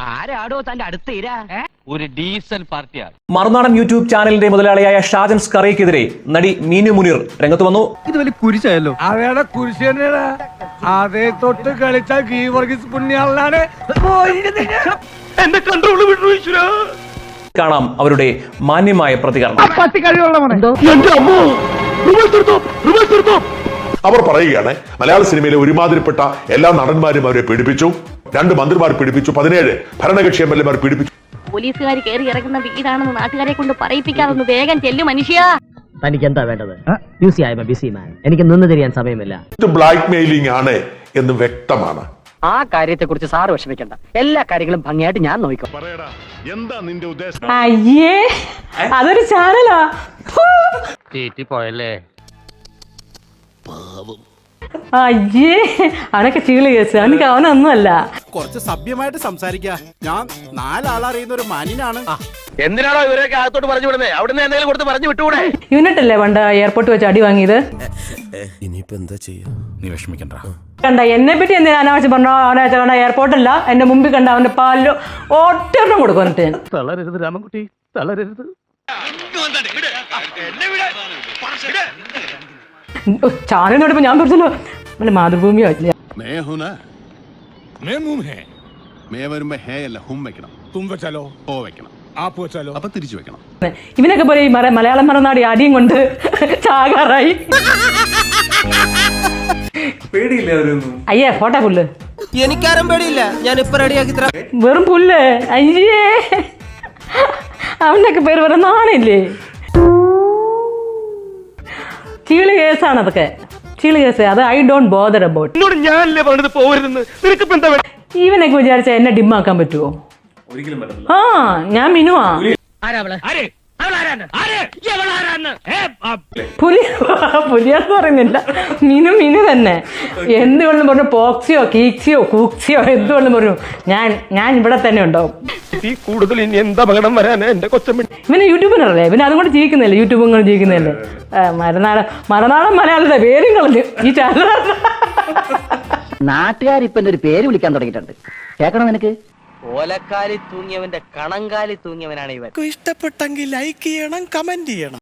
ആരാടോ തന്റെ അടുത്ത് ഇരാ ഒരു ഡീസന്റ് പാർട്ടിയാണ്. മറുനാടൻ യൂട്യൂബ് ചാനലിന്റെ മുതലാളിയായ ഷാജൻ സ്കറിയക്കെതിരെ നടി മീനു മുനീർ രംഗത്ത് വന്നു. ഇത് വലിയ കുരിശായല്ലോ. അവയുടെ കുരിശ് തന്നെയാണ്. അതേ തൊട്ട് കളിച്ച ഗീവർഗീസ് പുണ്യാളാണ്. എന്റെ കൺട്രോൾ വിട്ടു ഈശ്വര. കാണാം അവരുടെ മാന്യമായ പ്രതികരണം. അവർ പറയുകയാണ് മലയാള സിനിമയിലെ ഒരുമാതിരിപ്പെട്ട എല്ലാ നടന്മാരും അവരെ പീഡിപ്പിച്ചു. 2 മന്ത്രിമാർ പീഡിപ്പിച്ചു, 17 ഭരണകക്ഷി എംഎൽഎമാർ പീഡിപ്പിച്ചു. പോലീസുകാർ കയറി ഇറങ്ങുന്ന വീടാണെന്ന് നാട്ടുകാരെ കൊണ്ട് പറയിപ്പിക്കാതൊന്ന് വേഗം ചെല്ലും മനുഷ്യ. തനിക്ക് എന്താ വേണ്ടത്? ബിസി മാൻ, എനിക്ക് നിന്ന് തിരിയാൻ സമയമില്ല. ബ്ലാക്ക് മെയിലിംഗ് ആണ് എന്ന് വ്യക്തമാണ്. ആ കാര്യത്തെ കുറിച്ച് സാറ് വിഷമിക്കണ്ട, എല്ലാ കാര്യങ്ങളും ഭംഗിയായിട്ട് ഞാൻ നോക്കാം. എന്താ നിന്റെ ഉദ്ദേശം? അയ്യേ, അതൊരു ചാനലാ. പോയല്ലേ. അയ്യേ, അവനൊക്കെ ചീള് കേസ്. അവനക്ക് അവനൊന്നുമല്ല. കുറച്ച് സഭ്യമായിട്ട് സംസാരിക്കാ. ഞാൻ 4 ആളറിയുന്ന ഒരു മാന്യനാണ്. എന്തിനാണോ ഇവരൊക്കെ അകത്തോട്ട് പറഞ്ഞു വിടുന്നത്? അവിടുന്ന് എന്തെങ്കിലും കൊടുത്ത് പറഞ്ഞു വിട്ടുകൂടെ? യൂണിറ്റല്ലേ പണ്ട് എയർപോർട്ട് വെച്ച് അടി വാങ്ങിയത്? ഇനിയിപ്പോ എന്താ ചെയ്യാ? നീ വിഷമിക്കണ്ട. കണ്ട എന്നെ പറ്റി എന്തിനാ അനാവശ്യം പറഞ്ഞോ? അവനാച്ച കണ്ട എയർപോർട്ടല്ല, എന്റെ മുമ്പിൽ കണ്ട അവന്റെ പാലില് ഒറ്റ കൊടുക്കും. എന്നിട്ട് തളരരുത് രാമൻകുട്ടി, തളരരുത്. ചാനൽ നോടിപ്പോ ഞാൻ പറഞ്ഞല്ലോ വല്ല മാതൃഭൂമിയോ ഇല്ല. ഇവനൊക്കെ പോലെ ഈ മലയാളം മറന്നാടി അടിയും കൊണ്ട് ചാകാറായി. അയ്യേ ഫോട്ടോ പുല്ല്. എനിക്കാരും പേടിയില്ല, ഞാൻ ഇപ്പൊ റെഡിയാക്കി തരാം. വെറും പുല്ല്. അയ്യേ, അവനൊക്കെ പേര് വെറും നാണില്ലേ. ചീള് കേസാണ് അതൊക്കെ, ചീള് കേസ്. അത് ഐ ഡോണ്ട് ബോദർ അബൌട്ട്. ഞാനല്ലേ പറഞ്ഞത് പോകരുതെന്ന്. നിനക്കിപ്പോ എന്താ? ഇവനൊക്കെ വിചാരിച്ച എന്നെ ഡിമ്മാക്കാൻ പറ്റുമോ? ആ, ഞാൻ മിനുവാ. പുലിയാന്ന് പറയുന്നില്ല, മിനു തന്നെ. എന്തുകൊണ്ടും പറഞ്ഞു പോക്സിയോ കീക്സിയോ കൂക്സിയോ എന്തുകൊണ്ടും പറഞ്ഞു ഞാൻ ഇവിടെ തന്നെ ഉണ്ടാവും. കൂടുതൽ ഇനി എന്താ അപകടം വരാന് എന്റെ കൊച്ചമ്മ. ഇവന് യൂട്യൂബിനല്ലേ, ഇവന് അതുകൊണ്ട് ജീവിക്കുന്നില്ലേ, യൂട്യൂബും കൊണ്ട് ജീവിക്കുന്നില്ലേ. മറുനാടൻ മലയാളത്തെ പേരും കളഞ്ഞു ഈ ചാനൽ. നാട്ടുകാരിപ്പൊ ഒരു പേര് വിളിക്കാൻ തുടങ്ങിയിട്ടുണ്ട്. കേൾക്കണം നിനക്ക്? ഓലക്കാലി തൂങ്ങിയവന്റെ കണങ്കാലി തൂങ്ങിയവനാണ് ഇവൻ. ഇഷ്ടപ്പെട്ടെങ്കിൽ ലൈക്ക് ചെയ്യണം, കമന്റ് ചെയ്യണം.